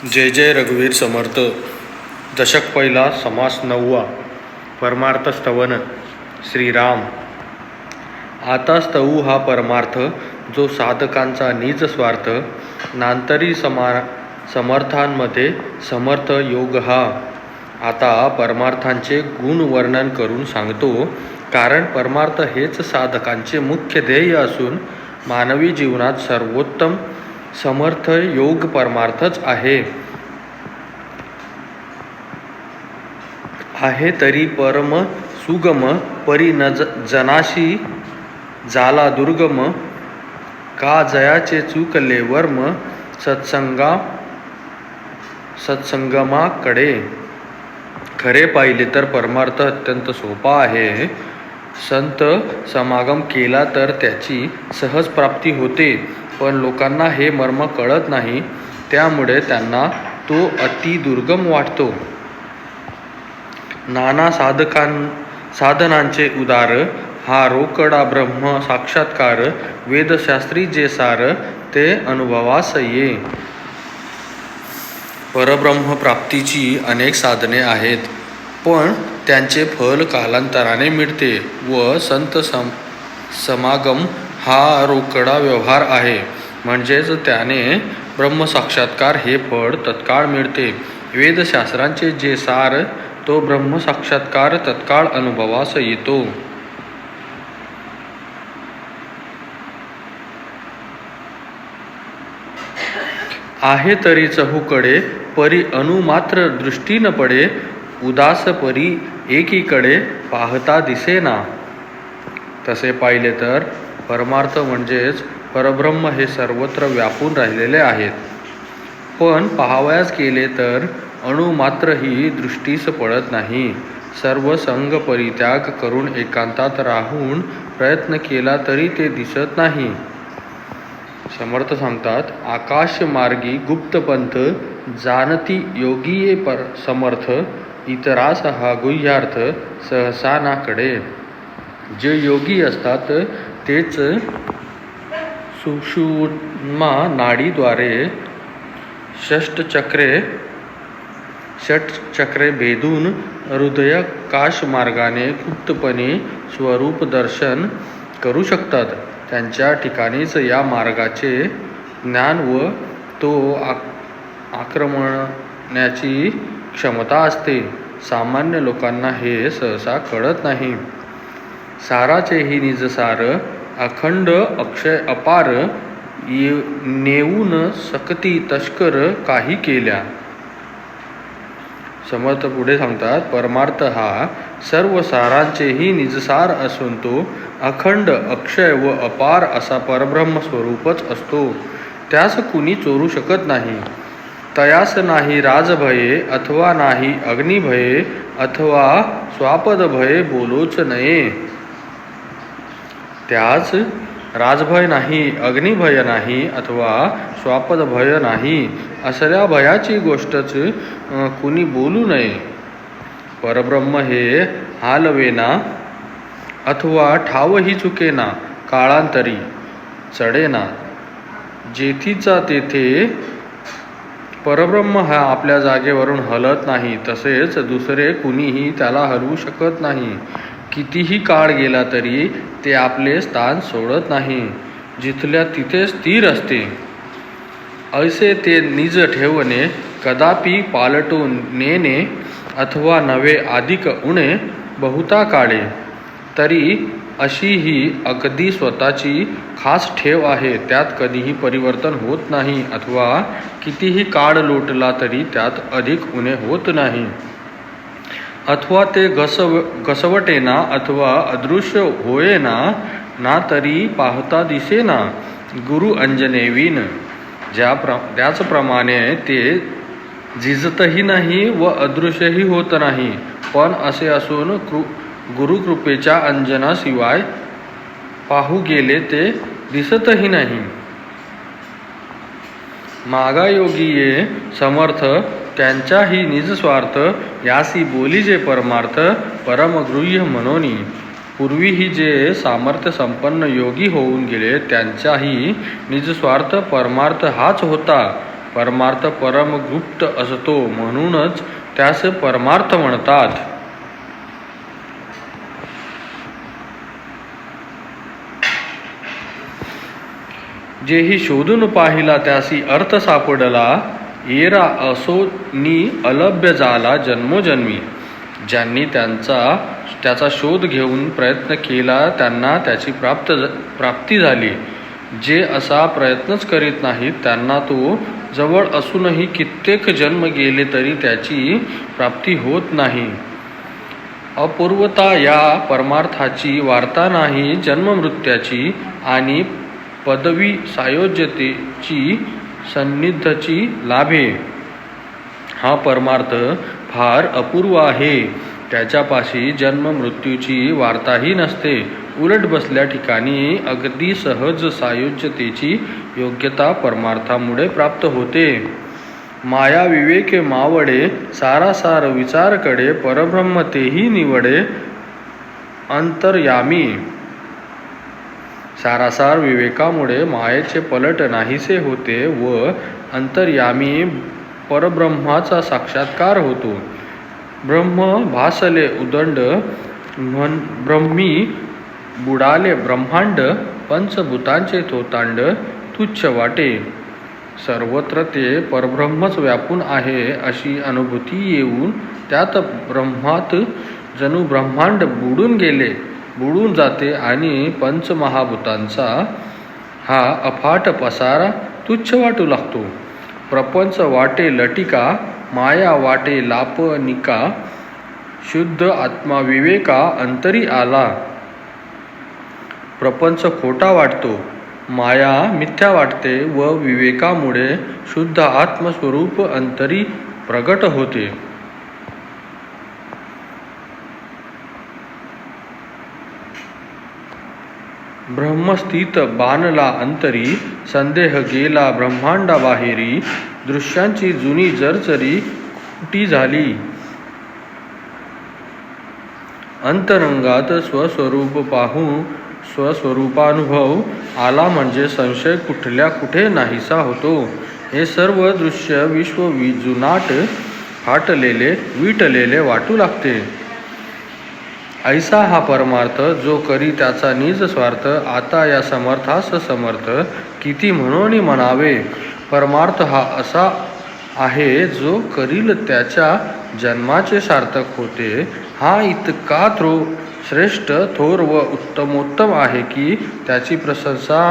जय जय रघुवीर समर्थ. दशक पहिला, समास 9वा. परमार्थ स्तवन. श्रीराम. आता स्तवू हा परमार्थ, जो साधकांचा निज स्वार्थ, नांतरी समर्थांमध्ये समर्थ योग हा. आता परमार्थांचे गुण वर्णन करून सांगतो, कारण परमार्थ हेच साधकांचे मुख्य ध्येय असून मानवी जीवनात सर्वोत्तम समर्थ योग परमार्थच आहे. तरी परम सुगम, परी न जनाशी झाला दुर्गम, का जयाचे चुकले वर्म सत्संगमाकडे. खरे पाहिले तर परमार्थ अत्यंत सोपा आहे. संत समागम केला तर त्याची सहज प्राप्ती होते, पण लोकांना हे मर्म कळत नाही, त्यामुळे त्यांना तो अति दुर्गम वाटतो. नाना साधनांचे उदार, हा रोकडा ब्रह्म साक्षात्कार, वेदशास्त्री जे सार, ते अनुभवास ये. परब्रह्म प्राप्तीची अनेक साधने आहेत, पण त्यांचे फल कालांतराने मिळते व संत समागम हा रोकडा व्यवहार आहे. म्हणजेच त्याने ब्रह्मसाक्षात्कार हे फळ तत्काळ मिळते. वेदशास्त्रांचे जे सार, तो ब्रह्मसाक्षात्कार तत्काळ अनुभवास येतो. आहे तरी चहूकडे, परी अनुमात्र दृष्टी न पडे, उदास परी एकीकडे पाहता दिसेना. तसे पाहिले तर परमार्थ म्हणजेच परब्रह्म हे सर्वत्र व्यापून राहिलेले आहेत, पण पाहावयास गेले तर अणुमात्रही दृष्टीस पडत नाही. सर्व संग परित्याग करून एकांतात राहून प्रयत्न केला तरी ते दिसत नाही. समर्थ सांगतात, आकाश मार्गी गुप्त पंथ, जाणती योगीये समर्थ, इतरास हा गुह्यार्थ सहसा ना कळे. जे योगी असतात तेच सुषुम्ना नाडीद्वारे षटचक्रे भेदून हृदयाकाश मार्गाने गुप्तपणे स्वरूप दर्शन करू शकतात. त्यांच्या ठिकाणीच या मार्गाचे ज्ञान व तो आक्रमण्याची क्षमता असते. सामान्य लोकांना हे सहसा कळत नाही. साराचेही निजसार, अखंड अक्षय अपार, नेऊन सकती तस्कर काही केल्या. समर्थ पुढे सांगतात, परमार्थ हा सर्व सारांचेही निजसार असून तो अखंड अक्षय व अपार असा परब्रह्म स्वरूपच असतो. त्यास कुणी चोरू शकत नाही. तयास नाही राजभये, अथवा नाही अग्निभये, अथवा स्वापद भये बोलोच नये. त्यास राजभय नाही, अग्निभय नाही, अथवा स्वापद भय नाही, असल्या भयाची गोष्टच कुणी बोलू नये. परब्रह्म हे हालवेना, अथवा ठावही चुकेना, काळांतरी चढेना. जेथीचा तेथे परब्रह्म हा आपल्या जागेवरून हलत नाही, तसेच दुसरे कुणीही त्याला हलवू शकत नाही. कितीही काळ गेला तरी ते आपले स्थान सोडत नाही, जिथल्या तिथे स्थिर असते. ऐसे ते निज ठेवणे, कदापि पालटून नेणे, अथवा नवे अधिक उणे बहुता काळे. तरी अशी ही अगदी स्वतःची खास ठेव आहे, त्यात कधीही परिवर्तन होत नाही, अथवा कितीही काळ लोटला तरी त्यात अधिक उणे होत नाही. अथवा ते घसवटेना, अथवा अदृश्य होयेना, ना तरी पाहता दिसेना. गुरु अंजनेवीन. त्याचप्रमाणे ते झिजतही नाही व अदृश्यही होत नाही, पण असे असून गुरुकृपेच्या अंजनाशिवाय पाहू गेले ते दिसतही नाही. मागायोगीये समर्थ, त्यांच्याही निजस्वार्थ, यासी बोली जे परमार्थ, परमगृह्य मनोनी. पूर्वीही जे सामर्थ्य संपन्न योगी होऊन गेले, त्यांचाही निजस्वार्थ परमार्थ हाच होता. परमार्थ परमगुप्त असतो, म्हणूनच त्यास परमार्थ म्हणतात. जेही शोधून पाहिला त्यासी अर्थ सापडला, येरा असो नि अलभ्य झाला जन्मोजन्मी. ज्यांनी त्याचा शोध घेऊन प्रयत्न केला त्यांना त्याची प्राप्ती झाली. जे असा प्रयत्नच करीत नाहीत त्यांना तो जवळ असूनही कित्येक जन्म गेले तरी त्याची प्राप्ती होत नाही. अपूर्वता या परमार्थाची वार्ता नाही जन्ममृत्यूची, आणि पदवी सायोज्यतेची सन्निधीची लाभे. हा परमार्थ फार अपूर्व आहे. त्याच्यापाशी जन्म मृत्यूची वार्ताही नसते. उलट बसल्या ठिकाणी अगदी सहज सायुज्यतेची योग्यता परमार्थामुळे प्राप्त होते. माया विवेके मावडे, सारासार विचारकडे, परब्रह्म तेही निवडे अंतर्यामी. सारासार विवेकामुळे मायेचे पलट नाहीसे होते व अंतर्यामी परब्रह्माचा साक्षात्कार होतो. ब्रह्म भासले उदंड, ब्रह्मी बुडाले ब्रह्मांड, पंचभूतांचे थोतांड तुच्छ वाटे. सर्वत्र ते परब्रह्मच व्यापून आहे अशी अनुभूती येऊन त्यात ब्रह्मात जणू ब्रह्मांड बुडून जाते आणि पंचमहाभूतांचा हा अफाट पसारा तुच्छ वाटू लागतो. प्रपंच वाटे लटिका, माया वाटे लापनिका, शुद्ध आत्मा विवेका अंतरी आला. प्रपंच खोटा वाटतो, माया मिथ्या वाटते व विवेकामुळे शुद्ध आत्मस्वरूप अंतरी प्रगट होते. ब्रह्मस्थित बाणला अंतरी, संदेह गेला ब्रह्मांडाबाहेरी. दृश्यांची जुनी जरजरी कुटी झाली, अंतरंगात स्वस्वरूप पाहून स्वस्वरूपानुभव आला म्हणजे संशय कुठल्या कुठे नाहीसा होतो. हे सर्व दृश्य विश्व जुनाट फाटलेले विटलेले वाटू लागते. ऐसा हा परमार्थ जो करी त्याचा निज स्वार्थ, आता या समर्थास समर्थ किती म्हणून म्हणावे. परमार्थ हा असा आहे जो करील त्याच्या जन्माचे सार्थक होते. हा इतका श्रेष्ठ थोर व उत्तमोत्तम आहे की त्याची प्रशंसा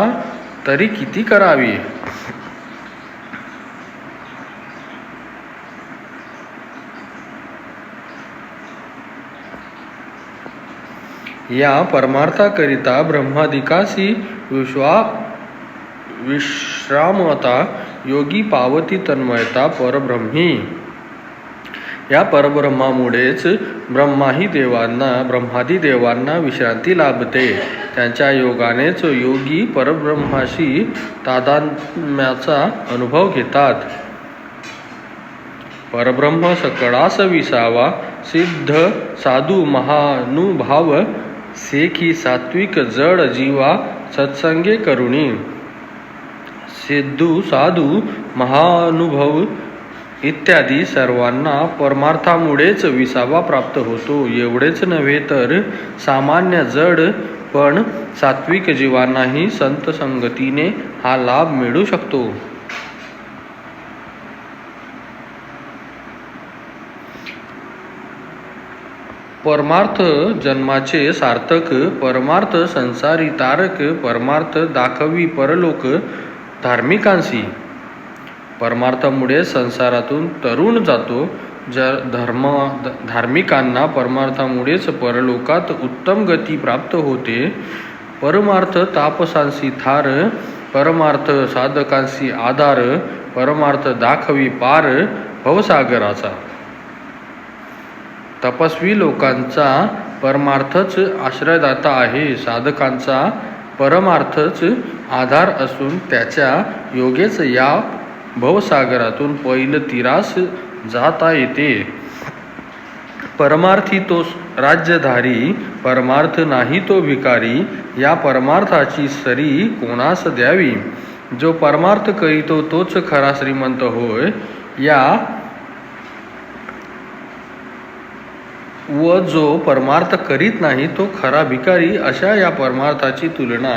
तरी किती करावी. या परमार्थाकरिता ब्रह्मादिकासी विश्रामता योगी पावती तन्मयता परब्रह्मी. या परब्रह्मामुळेच ब्रह्मादी देवांना विश्रांती लाभते. त्यांच्या योगानेच योगी परब्रह्माशी तादात्म्याचा अनुभव घेतात. परब्रह्म सकळास विसावा, सिद्ध साधू महानुभाव, सेखी सात्विक जड जीवा सत्संगे करुणी. सिद्धू साधू महानुभव इत्यादी सर्वांना परमार्थामुळेच विसावा प्राप्त होतो. एवढेच नव्हे तर सामान्य जड पण सात्विक जीवांनाही संत संगतीने हा लाभ मिळू शकतो. परमार्थ जन्माचे सार्थक, परमार्थ संसारी तारक, परमार्थ दाखवी परलोक धार्मिकांसी. परमार्थामुळे संसारातून तरुण जातो. धार्मिकांना परमार्थामुळेच परलोकात उत्तम गती प्राप्त होते. परमार्थ तापसांसी थार, परमार्थ साधकांसी आधार, परमार्थ दाखवी पार भवसागराचा. तपस्वी लोकांचा परमार्थच आश्रयदाता आहे. साधकांचा परमार्थच आधार असून त्याच्या योगेच या भवसागरातून पैल तीरास जाता येते. परमार्थी तो राज्यधारी, परमार्थ नाही तो भिकारी. या परमार्थाची सरी कोणास द्यावी. जो परमार्थ करीतो तोच खरा श्रीमंत होय या व जो परमार्थ करीत नाही तो खरा भिकारी, अशा या परमार्थाची तुलना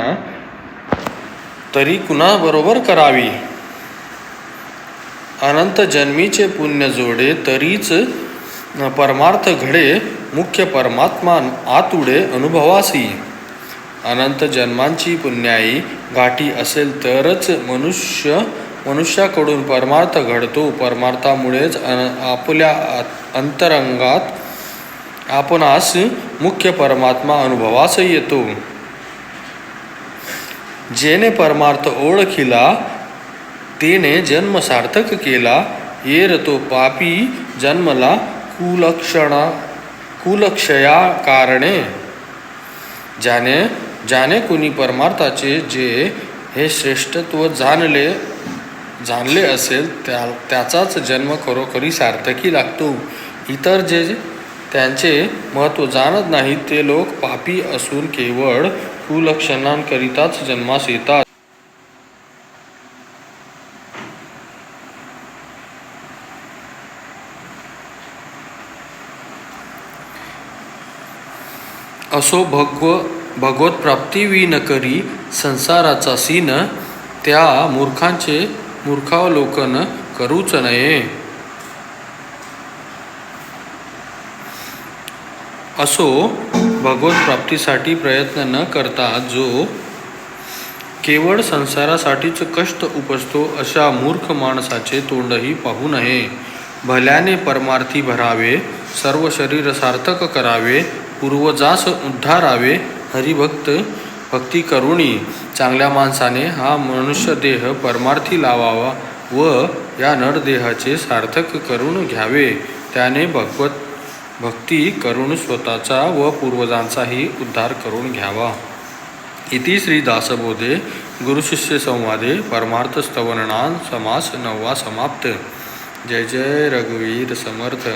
तरी कुणाबरोबर करावी? अनंत जन्मीचे पुण्य जोडे तरीच परमार्थ घडे, मुख्य परमात्मा आतुडे अनुभवासी. अनंत जन्मांची पुण्याई गाठी असेल तरच मनुष्याकडून परमार्थ घडतो. परमार्थामुळेच आपल्या अंतरंगात आपणास मुख्य परमात्मा अनुभवास येतो. जेने परमार्थ ओळखिला तेने जन्म सार्थक केला. येर तो पापी जन्मला कुलक्षया कारणे. ज्याने कुणी परमार्थाचे जे हे श्रेष्ठत्व जाणले असेल त्याचाच जन्म खरोखरी सार्थकी लागतो. इतर जे त्यांचे महत्त्व जाणत नाहीत ते लोक पापी असून केवळ कुलक्षणांकरिताच जन्मास येतात. असो भगवत प्राप्ती विन करी संसाराचा सीन, त्या मूर्खावलोकन करूच नये. असो भगवत प्राप्तीसाठी प्रयत्न न करता जो केवळ संसारासाठीच कष्ट उपजतो अशा मूर्ख माणसाचे तोंडही पाहू नये. भल्याने परमार्थी भरावे, सर्व शरीर सार्थक करावे, पूर्वजास उद्धारावे, भक्ती करुणी. चांगल्या माणसाने हा मनुष्यदेह परमार्थी लावावा व या नरदेहाचे सार्थक करून घ्यावे. त्याने भक्ती करून स्वतःचा व पूर्वजांचाही उद्धार करून घ्यावा. इति श्री दासबोधे गुरुशिष्य संवादे परमार्थ स्तवननान समास 9वा समाप्त. जय जय रघुवीर समर्थ.